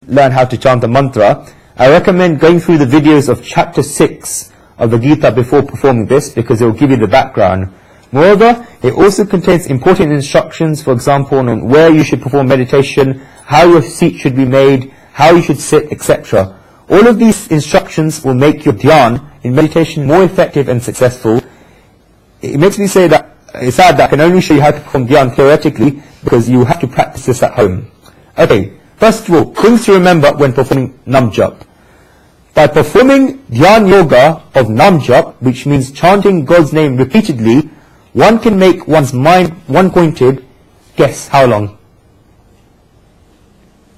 learn how to chant the mantra, I recommend going through the videos of chapter 6 of the Gita before performing this, because it will give you the background. Moreover, it also contains important instructions, for example, on where you should perform meditation, how your seat should be made, how you should sit, etc. All of these instructions will make your dhyan in meditation more effective and successful. It makes me say that it's sad that I can only show you how to perform dhyan theoretically, because you have to practice this at home. Okay, first of all, things to remember when performing Naam Jap. By performing dhyan yoga of Naam Jap, which means chanting God's name repeatedly, one can make one's mind one-pointed. Guess how long?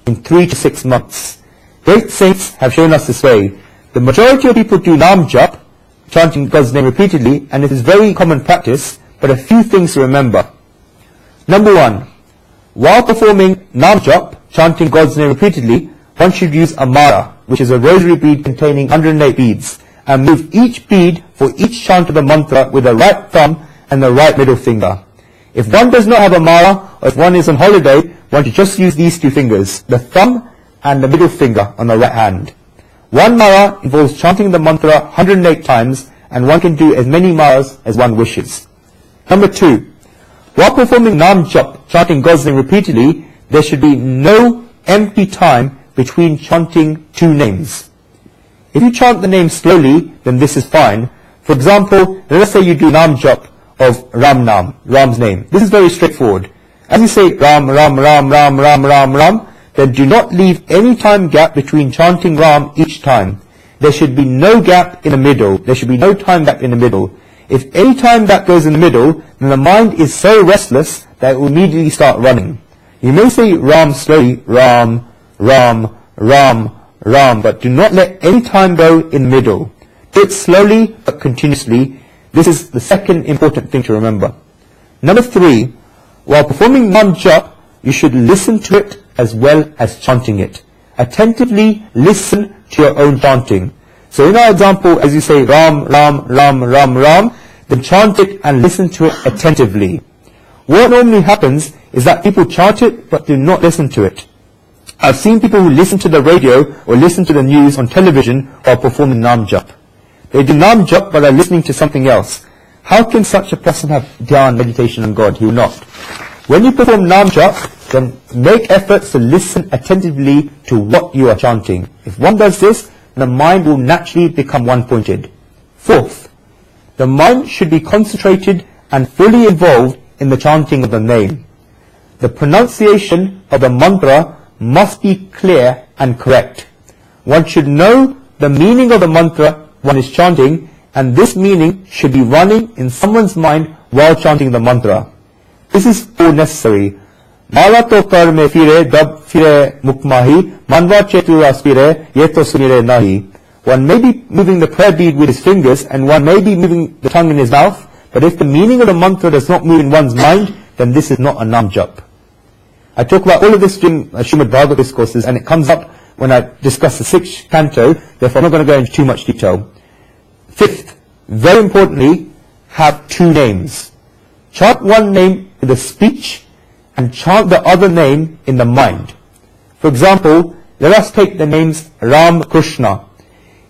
In 3 to 6 months. Great saints have shown us this way. The majority of people do Naam Jap, chanting God's name repeatedly, and it is very common practice, but a few things to remember. Number 1, while performing Naam Jap, chanting God's name repeatedly, one should use a mara, which is a rosary bead containing 108 beads, and move each bead for each chant of the mantra with the right thumb and the right middle finger. If one does not have a mara, or if one is on holiday, one should just use these two fingers, the thumb and the middle finger on the right hand. One mara involves chanting the mantra 108 times, and one can do as many maras as one wishes. Number 2, while performing Naam Jap, chanting God's name repeatedly, there should be no empty time between chanting two names. If you chant the name slowly, then this is fine. For example, let us say you do Naam Jap of Ram Naam, Ram's name. This is very straightforward. As you say Ram, Ram, Ram, Ram, Ram, Ram, Ram, then do not leave any time gap between chanting Ram each time. There should be no gap in the middle. There should be no time gap in the middle. If any time gap goes in the middle, then the mind is so restless that it will immediately start running. You may say Ram slowly, Ram, Ram, Ram, Ram, but do not let any time go in the middle. Do it slowly but continuously. This is the second important thing to remember. Number 3, while performing Naam Jap, you should listen to it as well as chanting it. Attentively listen to your own chanting. So in our example, as you say Ram, Ram, Ram, Ram, Ram, then chant it and listen to it attentively. What normally happens is that people chant it but do not listen to it. I've seen people who listen to the radio or listen to the news on television while performing Naam Jap. They do Naam Jap but are listening to something else. How can such a person have dhyan, meditation on God? He will not. When you perform Naam Jap, then make efforts to listen attentively to what you are chanting. If one does this, the mind will naturally become one-pointed. 4th, the mind should be concentrated and fully involved in the chanting of the name. The pronunciation of the mantra must be clear and correct. One should know the meaning of the mantra one is chanting, and this meaning should be running in someone's mind while chanting the mantra. This is all necessary. Mala to kar mein fire, dab fire mukmahi, manva chetu aspire, yeto sunire nahi. One may be moving the prayer bead with his fingers, and one may be moving the tongue in his mouth, but if the meaning of the mantra does not move in one's mind, then this is not a Naam Jap. I talk about all of this during Srimad Bhagavad discourses, and it comes up when I discuss the 6th canto, therefore I'm not going to go into too much detail. 5th, very importantly, have 2 names. Chant one name in the speech, and chant the other name in the mind. For example, let us take the names Ram, Krishna.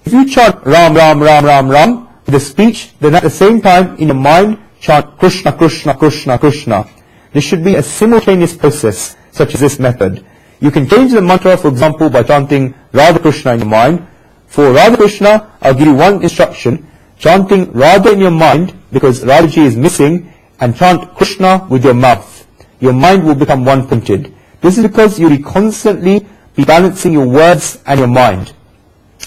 If you chant Ram, Ram, Ram, Ram, Ram with the speech, then at the same time in your mind chant Krishna, Krishna, Krishna, Krishna. This should be a simultaneous process, such as this method. You can change the mantra, for example, by chanting Radha Krishna in your mind. For Radha Krishna, I'll give you one instruction: chanting Radha in your mind, because Radhaji is missing, and chant Krishna with your mouth. Your mind will become one-pointed. This is because you'll be constantly balancing your words and your mind.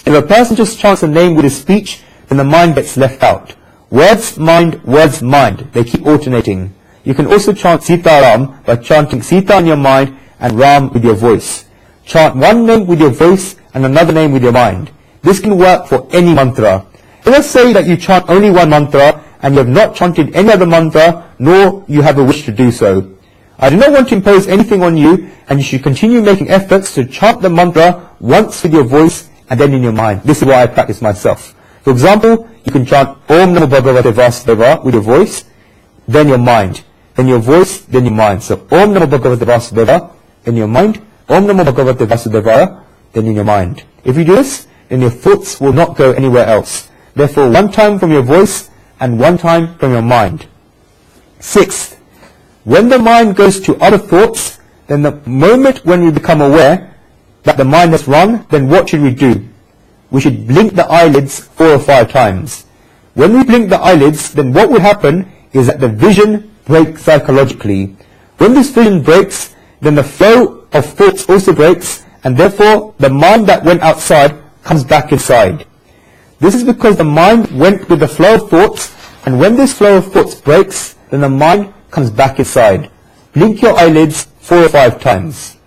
If a person just chants a name with his speech, then the mind gets left out. Words, mind, they keep alternating. You can also chant Sita Ram by chanting Sita in your mind and Ram with your voice. Chant one name with your voice and another name with your mind. This can work for any mantra. Let us say that you chant only one mantra and you have not chanted any other mantra, nor you have a wish to do so. I do not want to impose anything on you, and you should continue making efforts to chant the mantra once with your voice and then in your mind. This is what I practice myself. For example, you can chant Om Namo Bhagavate Vasudevaya with your voice, then your mind. Then your voice, then your mind. So Om Namo Bhagavate Vasudevaya in your mind, Om Namo Bhagavate Vasudevaya, than in your mind. If you do this, then your thoughts will not go anywhere else. Therefore, one time from your voice and one time from your mind. Sixth, when the mind goes to other thoughts, then the moment when we become aware that the mind has run, then what should we do? We should blink the eyelids 4 or 5 times. When we blink the eyelids, then what will happen is that the vision breaks psychologically. When this vision breaks, then the flow of thoughts also breaks, and therefore the mind that went outside comes back inside. This is because the mind went with the flow of thoughts, and when this flow of thoughts breaks, then the mind comes back inside. Blink your eyelids 4 or 5 times.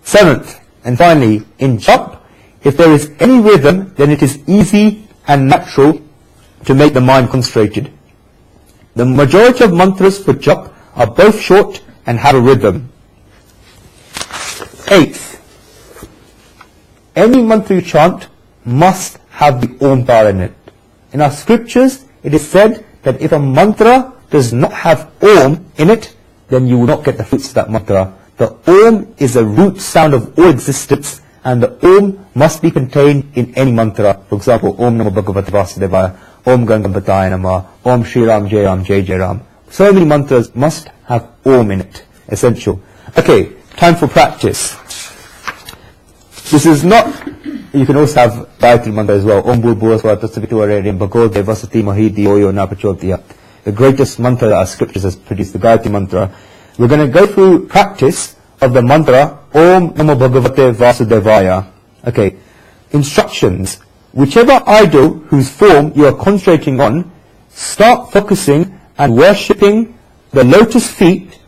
Seventh, and finally, in jap, if there is any rhythm, then it is easy and natural to make the mind concentrated. The majority of mantras for jap are both short and have a rhythm. Eighth, any mantra you chant must have the Om power in it. In our scriptures, it is said that if a mantra does not have Om in it, then you will not get the fruits of that mantra. The Om is the root sound of all existence, and the Om must be contained in any mantra. For example, Om Namo Bhagavate Vasudevaya, Om Gangabataya Namah, Om Shri Ram Jai Ram Jai Jai Ram. So many mantras must have Om in it. Essential. Okay, time for practice. This is not, you can also have Gayatri mantra as well. Om Bhur Bhur Swata Savitu Varenyam Bhagavad Devasati Mahidi Oyo Napachodhyat. The greatest mantra that our scriptures has produced, the Gayatri mantra. We're going to go through practice of the mantra Om Namo Bhagavate Vasudevaya. Okay, instructions. Whichever idol whose form you are concentrating on, start focusing and worshipping the lotus feet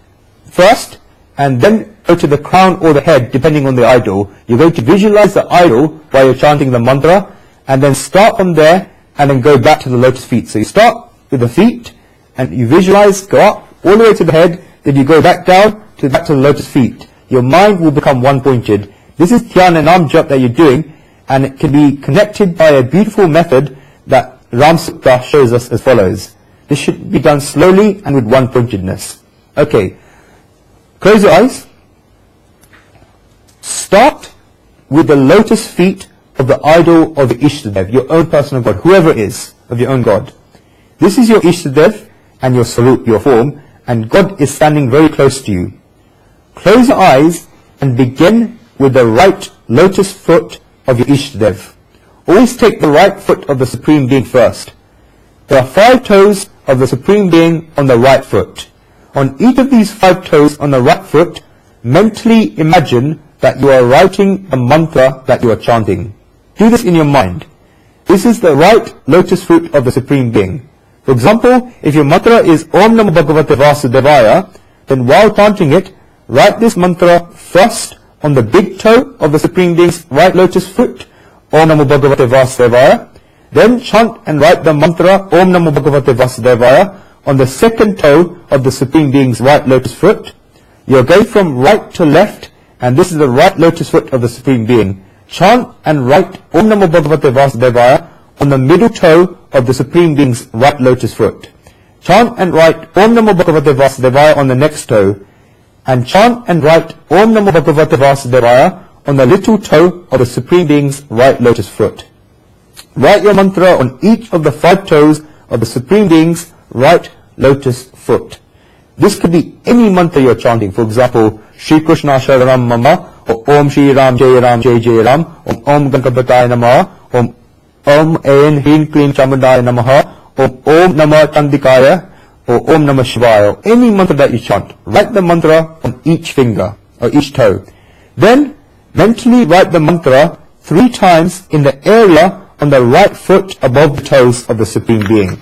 first, and then go to the crown or the head, depending on the idol. You're going to visualize the idol while you're chanting the mantra, and then start from there, and then go back to the lotus feet. So you start with the feet, and you visualize, go up, all the way to the head, then you go back down, back to the lotus feet. Your mind will become one-pointed. This is Dhyan and Naam Jap that you're doing, and it can be connected by a beautiful method that Ram Sutta shows us as follows. This should be done slowly and with one-pointedness. Okay, close your eyes. Start with the lotus feet of the idol of the Ishtadev, your own personal God, whoever it is, of your own God. This is your Ishtadev and your Sarup, your form, and God is standing very close to you. Close your eyes and begin with the right lotus foot of your Ishtadev. Always take the right foot of the Supreme Being first. There are 5 toes of the Supreme Being on the right foot. On each of these 5 toes on the right foot, mentally imagine that you are writing a mantra that you are chanting. Do this in your mind. This is the right lotus foot of the Supreme Being. For example, if your mantra is Om Namo Bhagavate Vasudevaya, then while chanting it, write this mantra first on the big toe of the Supreme Being's right lotus foot, Om Namo Bhagavate Vasudevaya. Then chant and write the mantra Om Namo Bhagavate Vasudevaya on the second toe of the Supreme Being's right lotus foot. You're going from right to left, and this is the right lotus foot of the Supreme Being. Chant and write Om Namo Bhagavate Vasudevaya on the middle toe of the Supreme Being's right lotus foot. Chant and write Om Namo Bhagavate Vasudevaya on the next toe, and chant and write Om Namo Bhagavate Vasudevaya on the little toe of the Supreme Being's right lotus foot. Write your mantra on each of the 5 toes of the Supreme Being's right lotus foot. This could be any mantra you're chanting. For example, Shri Krishna Sharanam Mama, or Om Shri Ram Jai Ram Jai Jai Ram, Om Gangabataya Namah, Om Ain Heen Klim Chamandaya Namaha, Om Namah Chandikaya, or Om Namah Shivaya. Any mantra that you chant, write the mantra on each finger or each toe. Then mentally write the mantra 3 times in the area on the right foot above the toes of the Supreme Being.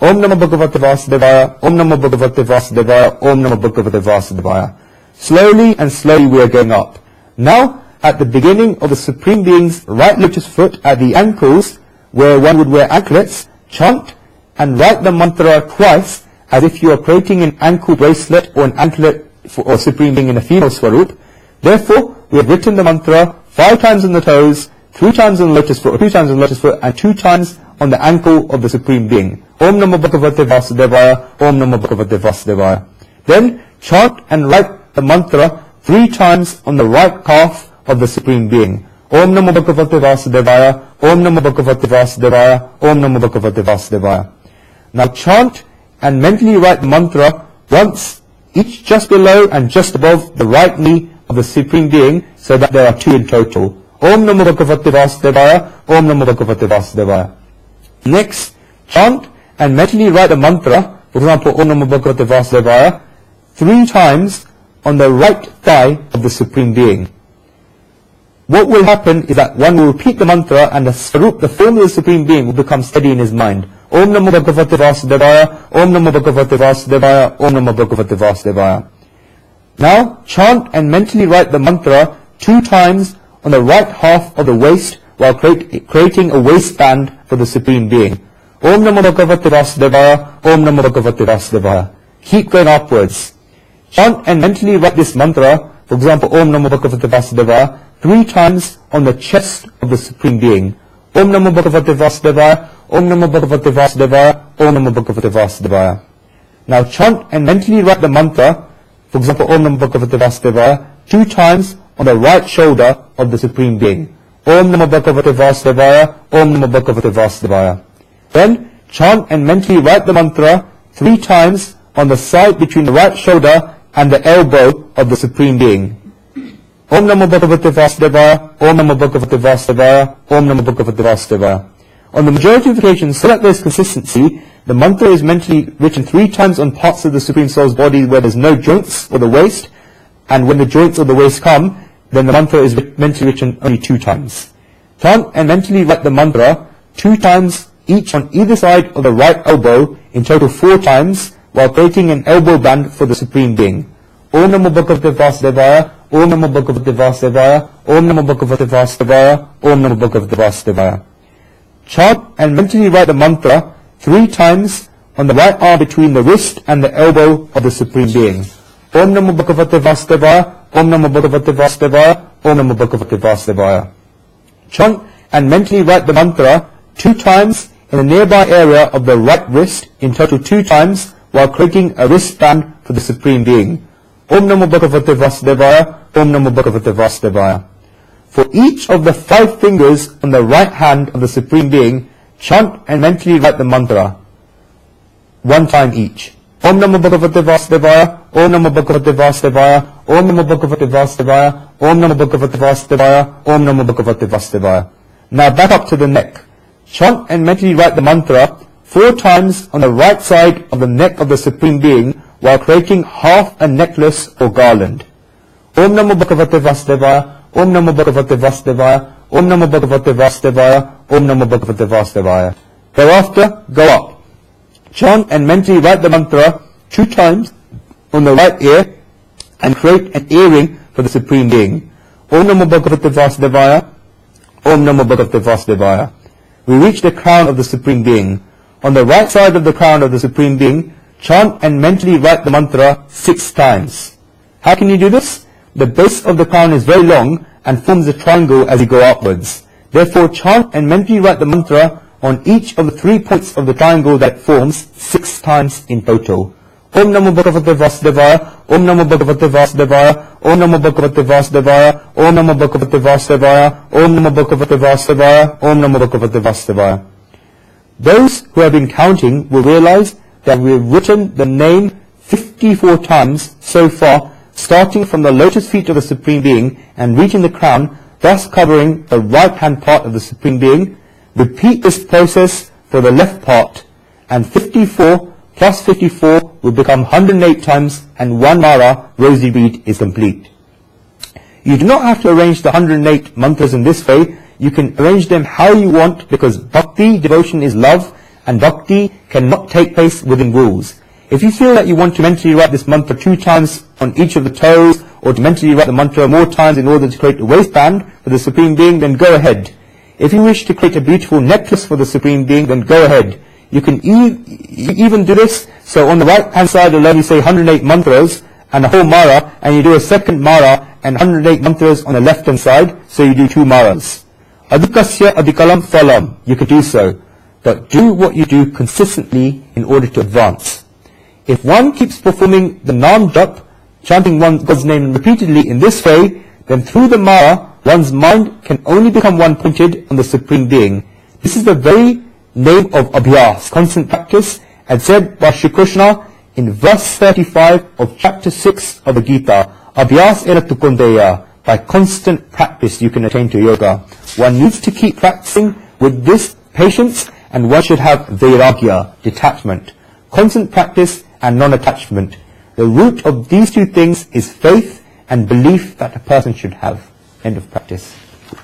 Om Namo Bhagavate Vasudevaya, Om Namo Bhagavate Vasudevaya, Om Namo Bhagavate Vasudevaya. Slowly and slowly we are going up. Now, at the beginning of the Supreme Being's right lotus foot, at the ankles, where one would wear anklets, chant and write the mantra twice, as if you are creating an ankle bracelet or an anklet for Supreme Being in a female swarup. Therefore, we have written the mantra 5 times on the toes, 3 times on the lotus foot, or 2 times on the lotus foot, and 2 times on the ankle of the Supreme Being. Om Namo Bhagavate Vasudevaya, Om Namo Bhagavate Vasudevaya. Then chant and write the mantra 3 times on the right calf of the Supreme Being. Om Namo Bhagavate Vasudevaya, Om Namo Bhagavate Vasudevaya, Om Namo Bhagavate Vasudevaya. Now chant and mentally write the mantra once each just below and just above the right knee of the Supreme Being, so that there are two in total. Om Namo Bhagavate Vasudevaya, Om Namo Bhagavate Vasudevaya. Next, chant and mentally write the mantra, for example, Om Namo Bhagavate Vasudevaya, 3 times on the right thigh of the Supreme Being. What will happen is that one will repeat the mantra and the Swarup, the form of the Supreme Being, will become steady in his mind. Om Namo Bhagavate Vasudevaya, Om Namo Bhagavate Vasudevaya, Om Namo Bhagavate Vasudevaya. Now, chant and mentally write the mantra 2 times on the right half of the waist while creating a waistband for the Supreme Being. Om Namo Bhagavate Vasudevaya, Om Namo Bhagavate Vasudevaya. Keep going upwards. Chant and mentally write this mantra, for example, Om Namo Bhagavate Vasudevaya, 3 times on the chest of the Supreme Being. Om Namo Bhagavate Vasudevaya, Om Namo Bhagavate Vasudevaya, Om Namo Bhagavate Vasudevaya. Now chant and mentally write the mantra, for example, Om Namo Bhagavate Vasudevaya, 2 times on the right shoulder of the Supreme Being. Om Namo Bhagavate Vasudevaya, Om Namo Bhagavate Vasudevaya. Then chant and mentally write the mantra 3 times on the side between the right shoulder and the elbow of the Supreme Being. Om Namo Bhagavate Vasudevaya, Om Namo Bhagavate Vasudevaya, Om Namo Bhagavate Vasudevaya. On the majority of occasions, so that there's consistency, the mantra is mentally written 3 times on parts of the Supreme Soul's body where there's no joints or the waist, and when the joints or the waist come, then the mantra is mentally written only 2 times. Chant and mentally write the mantra 2 times each on either side of the right elbow, in total 4 times, while creating an elbow band for the Supreme Being. Om Namo Bhagavate Vasudevaya, Om Namo Bhagavate Vasudevaya, Om Namo Bhagavate Vasudevaya, Om Namo Bhagavate Vasudevaya. Chant and mentally write the mantra 3 times on the right arm between the wrist and the elbow of the Supreme Being. Om Namo Bhagavate Vasudevaya, Om Namo Bhagavate Vasudevaya, Om Namo Bhagavate Vasudevaya. Chant and mentally write the mantra 2 times in the nearby area of the right wrist, in total 2 times, while creating a wristband for the Supreme Being. Om Namo Bhagavate Vasudevaya, Om Namo Bhagavate Vasudevaya. For each of the 5 fingers on the right hand of the Supreme Being, chant and mentally write the mantra 1 time each. Om Namo Bhagavate Vasudevaya, Om Namo Bhagavate Vasudevaya, Om Namo Bhagavate Vasudevaya, Om Namo Bhagavate Vasudevaya, Om Namo Bhagavate Vasudevaya. Now back up to the neck. Chant and mentally write the mantra 4 times on the right side of the neck of the Supreme Being while creating half a necklace or garland. Om Namo Bhagavate Vasudevaya, Om Namo Bhagavate Vasudevaya, Om Namo Bhagavate Vasudevaya, Om Namo Bhagavate Vasudevaya. Thereafter, go up. Chant and mentally write the mantra 2 times on the right ear and create an earring for the Supreme Being. Om Namo Bhagavate Vasudevaya, Om Namo Bhagavate Vasudevaya. We reach the crown of the Supreme Being. On the right side of the crown of the Supreme Being, chant and mentally write the mantra 6 times. How can you do this? The base of the crown is very long and forms a triangle as you go upwards. Therefore, chant and mentally write the mantra on each of the 3 points of the triangle that it forms 6 times in total. Om Namo Bhagavate Vasudevaya, Om Namo Bhagavate Vasudevaya, Om Namo Bhagavate Vasudevaya, Om Namo Bhagavate Vasudevaya, Om Namo Bhagavate Vasudevaya, Om Namo Bhagavate Vasudevaya. Those who have been counting will realize that we have written the name 54 times so far, starting from the lotus feet of the Supreme Being and reaching the crown, thus covering the right hand part of the Supreme Being. Repeat this process for the left part, and 54 plus 54 will become 108 times, and 1 mara rosy bead is complete. You do not have to arrange the 108 mantras in this way. You can arrange them how you want, because bhakti, devotion, is love, and bhakti cannot take place within rules. If you feel that you want to mentally write this mantra 2 times on each of the toes, or to mentally write the mantra more times in order to create a waistband for the Supreme Being, then go ahead. If you wish to create a beautiful necklace for the Supreme Being, then go ahead. You can even do this, so on the right hand side alone you say 108 mantras and a whole mara, and you do a second mara and 108 mantras on the left hand side, so you do 2 maras. Adhikasya adhikalam phalam, you could do so, but do what you do consistently in order to advance. If one keeps performing the Naam Jap, chanting God's name repeatedly in this way, then through the mara, One's mind can only become one-pointed on the Supreme Being. This is the very name of abhyas, constant practice, as said by Shri Krishna in verse 35 of chapter 6 of the Gita. Abhyas era tukundeya. By constant practice you can attain to yoga. One needs to keep practicing with this patience, and one should have vairagya, detachment, constant practice and non-attachment. The root of these two things is faith and belief that a person should have. End of practice.